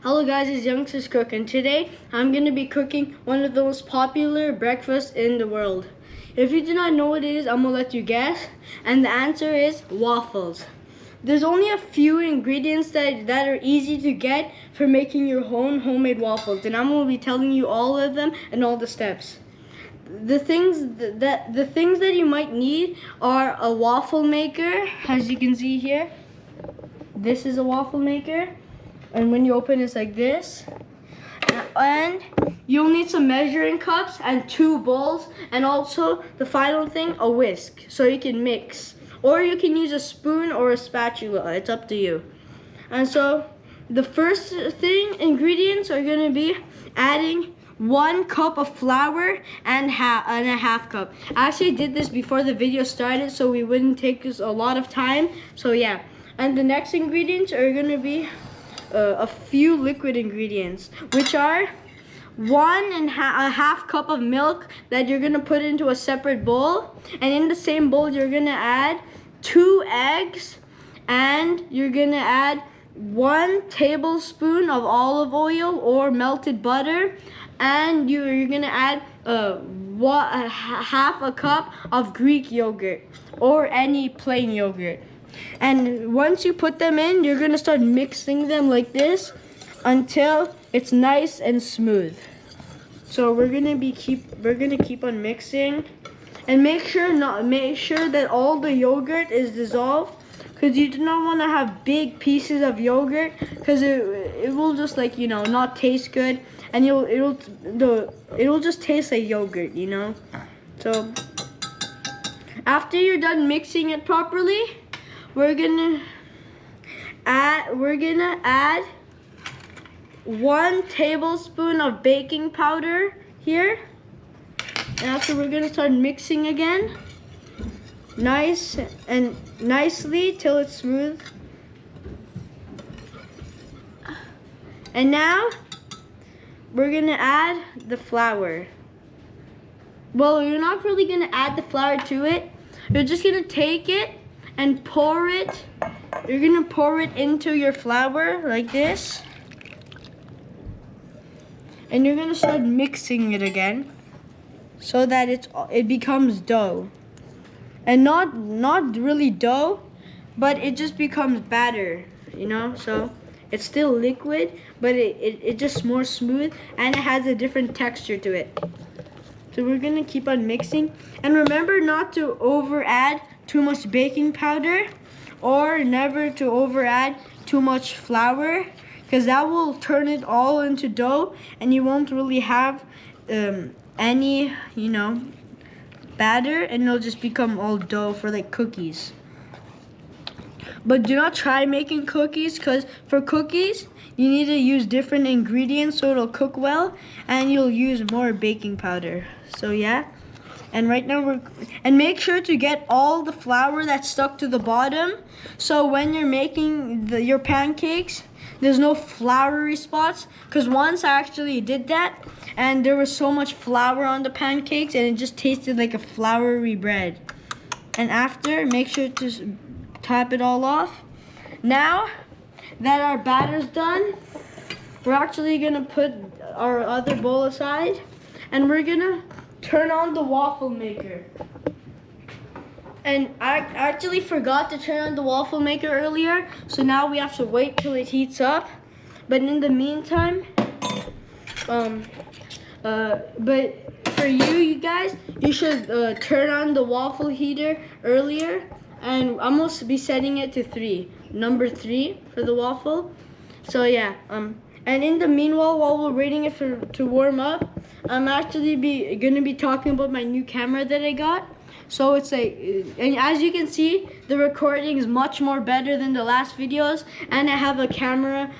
Hello guys, it's Youngsters Cook, and today I'm going to be cooking one of the most popular breakfasts in the world. If you do not know what it is, I'm going to let you guess, and the answer is waffles. There's only a few ingredients that are easy to get for making your own homemade waffles, and I'm going to be telling you all of them and all the steps. The things that you might need are a waffle maker, as you can see here. This is a waffle maker. And when you open it's like this. And you'll need some measuring cups and 2 bowls, and also the final thing, a whisk, so you can mix. Or you can use a spoon or a spatula, it's up to you. And so the first ingredients are going to be adding 1 cup of flour and a half cup. I actually did this before the video started so we wouldn't take us a lot of time. So yeah. And the next ingredients are going to be a few liquid ingredients, which are 1.5 cup of milk that you're gonna put into a separate bowl, and in the same bowl you're gonna add 2 eggs, and you're gonna add 1 tablespoon of olive oil or melted butter, and you're gonna add half a cup of Greek yogurt or any plain yogurt. And once you put them in, you're gonna start mixing them like this until it's nice and smooth. So we're gonna keep on mixing, and make sure that all the yogurt is dissolved, because you do not want to have big pieces of yogurt, because it will just, like, you know, not taste good, and it'll just taste like yogurt, you know. So after you're done mixing it properly, we're gonna add 1 tablespoon of baking powder here. And after, we're gonna start mixing again, nicely till it's smooth. And now we're gonna add the flour. Well, you're not really gonna add the flour to it. You're just gonna take it and pour it. You're gonna pour it into your flour like this, and you're gonna start mixing it again so that it becomes dough, and not really dough, but it just becomes batter, you know. So it's still liquid, but it just more smooth, and it has a different texture to it. So we're gonna keep on mixing, and remember not to over add too much baking powder, or never to over add too much flour, because that will turn it all into dough, and you won't really have any, you know, batter, and it'll just become all dough for like cookies. But do not try making cookies, because for cookies you need to use different ingredients so it'll cook well, and you'll use more baking powder. So yeah. And right now and make sure to get all the flour that's stuck to the bottom, so when you're making your pancakes, there's no floury spots, because once I actually did that, and there was so much flour on the pancakes, and it just tasted like a floury bread. And after, make sure to top it all off. Now that our batter's done, we're actually gonna put our other bowl aside, and we're gonna turn on the waffle maker. And I actually forgot to turn on the waffle maker earlier, so now we have to wait till it heats up. But in the meantime, but for you guys, you should turn on the waffle heater earlier, and I'm going to be setting it to number 3 for the waffle. So yeah, and in the meanwhile, while we're waiting it to warm up, I'm actually gonna be talking about my new camera that I got. So it's like, and as you can see, the recording is much more better than the last videos, and I have a camera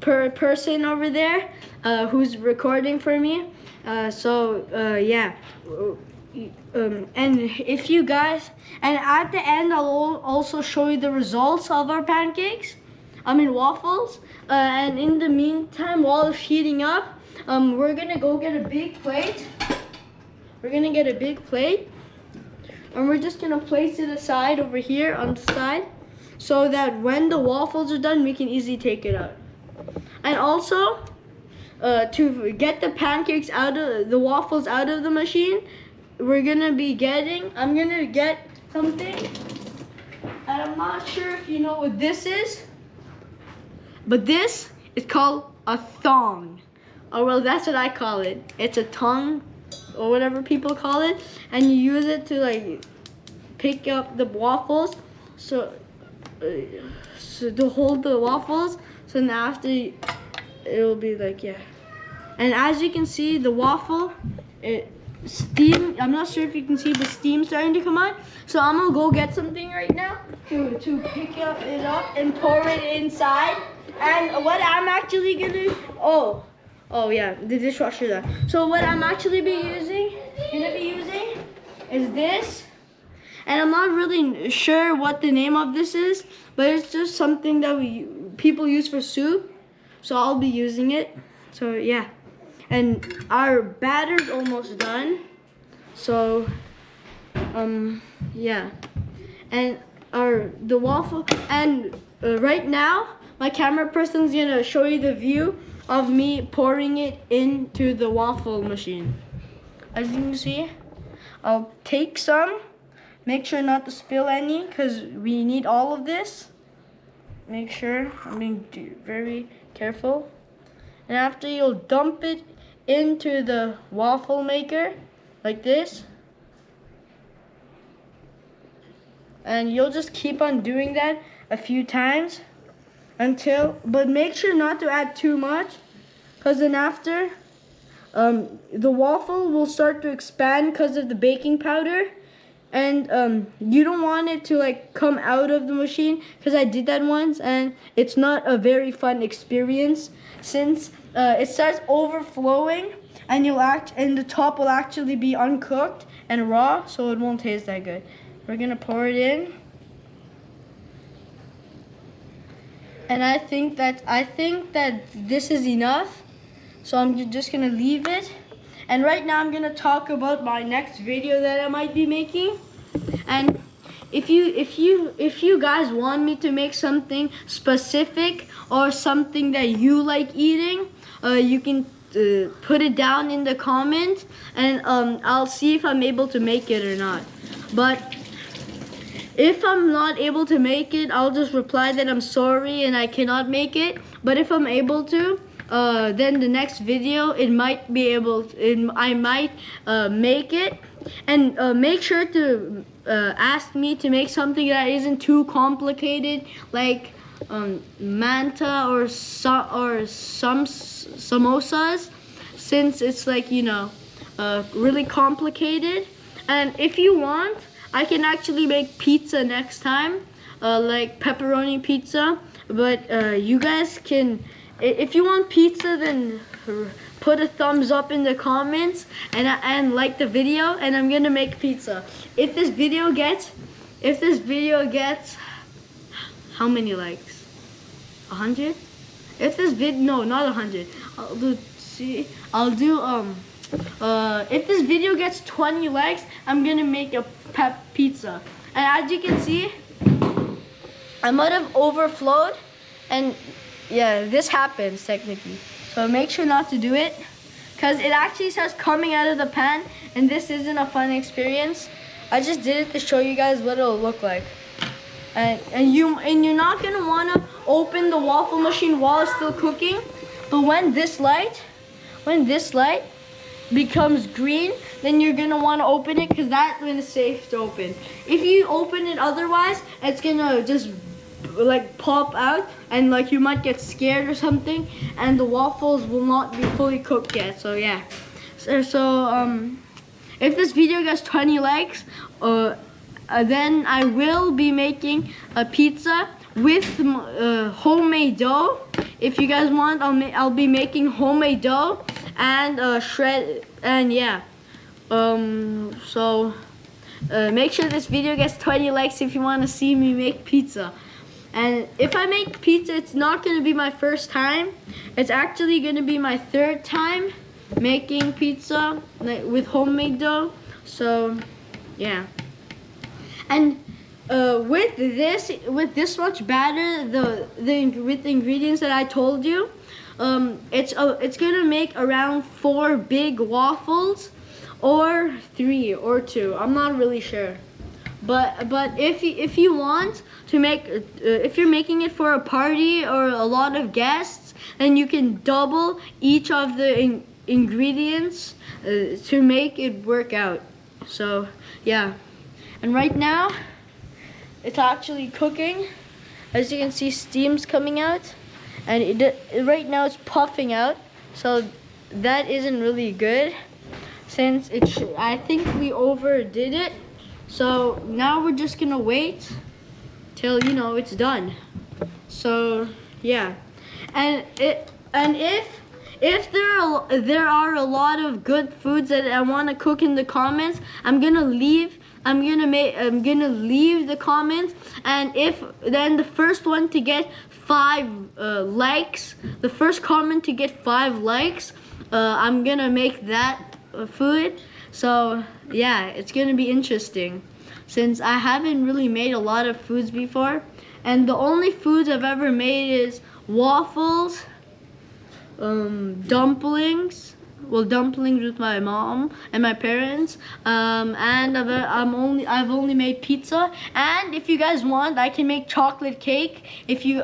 per person over there who's recording for me. Yeah. And if you guys, and at the end I'll also show you the results of our waffles. And in the meantime, while it's heating up, we're gonna go get a big plate. We're gonna get a big plate, and we're just gonna place it aside over here on the side, so that when the waffles are done, we can easily take it out. And also, to get the pancakes out of the waffles out of the machine, I'm gonna get something, and I'm not sure if you know what this is, but this is called a thong. Oh, well, that's what I call it. It's a tongue, or whatever people call it, and you use it to like pick up the waffles, so to hold the waffles. So now after, it'll be like, yeah. And as you can see, the waffle, steam. I'm not sure if you can see the steam starting to come out. So I'm gonna go get something right now to pick it up and pour it inside. And what I'm actually gonna, oh yeah, the dishwasher there. So what I'm actually gonna be using is this. And I'm not really sure what the name of this is, but it's just something that people use for soup. So I'll be using it. So yeah. And our batter's almost done. So yeah. And the waffle, and right now my camera person's gonna show you the view of me pouring it into the waffle machine. As you can see, I'll take some. Make sure not to spill any, because we need all of this. Make sure, I'm being very careful. And after, you'll dump it into the waffle maker, like this. And you'll just keep on doing that a few times but make sure not to add too much, because then after, the waffle will start to expand because of the baking powder. And you don't want it to like come out of the machine, because I did that once and it's not a very fun experience, since it starts overflowing and the top will actually be uncooked and raw, so it won't taste that good. We're gonna pour it in. And I think that this is enough. So I'm just gonna leave it. And right now I'm gonna talk about my next video that I might be making. And if you guys want me to make something specific or something that you like eating, you can put it down in the comments, and I'll see if I'm able to make it or not. But if I'm not able to make it, I'll just reply that I'm sorry and I cannot make it. But if I'm able to, then the next video, I might make it. And make sure to ask me to make something that isn't too complicated, like manta or some samosas, since it's like, really complicated. And if you want, I can actually make pizza next time, like pepperoni pizza. But you guys can, if you want pizza, then put a thumbs up in the comments and like the video, and I'm gonna make pizza. If this video gets how many likes? 100? If this no, not 100. If this video gets 20 likes, I'm gonna make a pizza. And as you can see, I might have overflowed, and yeah, this happens technically. So make sure not to do it, because it actually starts coming out of the pan, and this isn't a fun experience. I just did it to show you guys what it'll look like. And you're not gonna wanna open the waffle machine while it's still cooking. But when this light becomes green, then you're gonna want to open it, because that's when it's safe to open. If you open it otherwise, it's gonna just like pop out, and like you might get scared or something, and the waffles will not be fully cooked yet. So yeah, so if this video gets 20 likes, then I will be making a pizza with homemade dough. If you guys want, I'll be making homemade dough and shred, and yeah. So make sure this video gets 20 likes if you want to see me make pizza. And if I make pizza, it's not going to be my first time. It's actually going to be my third time making pizza with homemade dough. So yeah. And with this much batter, with the ingredients that I told you, It's gonna make around 4 big waffles, or 3 or 2. I'm not really sure. But if you want to make, if you're making it for a party or a lot of guests, then you can double each of the ingredients to make it work out. So yeah, and right now it's actually cooking. As you can see, steam's coming out, and right now it's puffing out. So that isn't really good, since I think we overdid it. So now we're just gonna wait till it's done. So yeah, and if there are a lot of good foods that I want to cook in the comments, I'm gonna leave the comments, and then the first one to get 5 likes, the first comment to get 5 likes, I'm gonna make that food. So yeah, it's gonna be interesting, since I haven't really made a lot of foods before, and the only foods I've ever made is waffles, dumplings. Well, dumplings with my mom and my parents, and I've only made pizza. And if you guys want, I can make chocolate cake,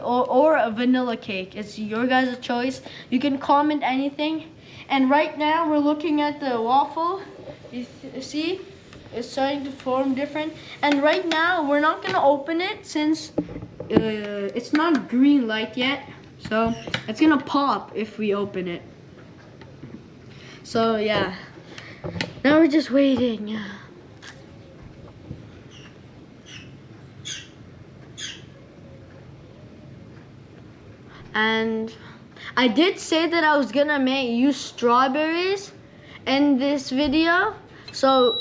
or a vanilla cake. It's your guys' choice. You can comment anything. And right now we're looking at the waffle. You see, it's starting to form different. And right now we're not gonna open it, since it's not green light yet. So it's gonna pop if we open it. So yeah, now we're just waiting. And I did say that I was gonna use strawberries in this video. So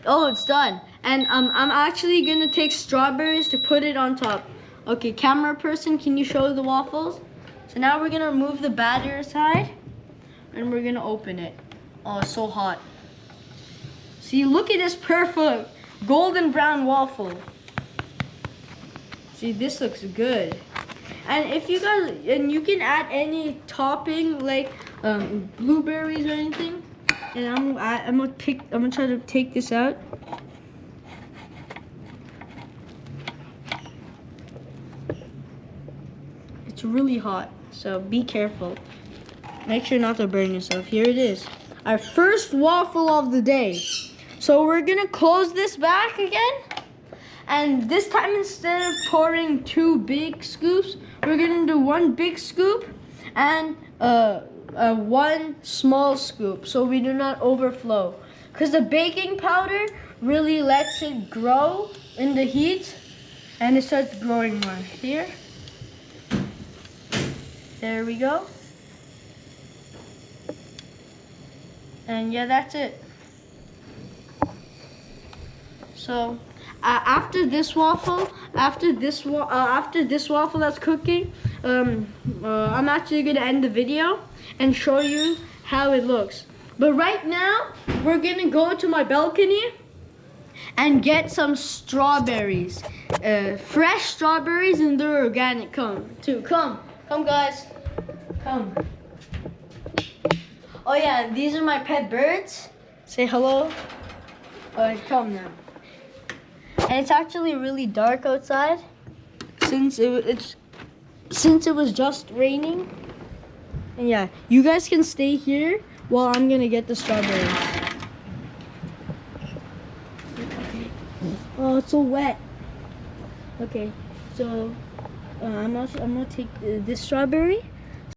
oh, it's done. And I'm actually gonna take strawberries to put it on top. Okay, camera person, can you show the waffles? So now we're gonna remove the batter aside, and we're gonna open it. Oh, it's so hot. See, look at this perfect golden brown waffle. See, this looks good. And if you guys, and you can add any topping like blueberries or anything. And I'm gonna try to take this out. It's really hot, so be careful. Make sure not to burn yourself. Here it is, our first waffle of the day. So we're gonna close this back again, and this time, instead of pouring 2 big scoops, we're gonna do 1 big scoop and 1 small scoop, so we do not overflow. Because the baking powder really lets it grow in the heat, and it starts growing more. Here. There we go. And yeah, that's it. So after this waffle that's cooking, I'm actually gonna end the video and show you how it looks. But right now, we're gonna go to my balcony and get some strawberries, fresh strawberries, and they're organic. Come guys, come. Oh yeah, and these are my pet birds. Say hello. Alright, come now. And it's actually really dark outside, since it was just raining. And yeah, you guys can stay here while I'm gonna get the strawberries. Oh, it's so wet. Okay, so I'm gonna take this strawberry.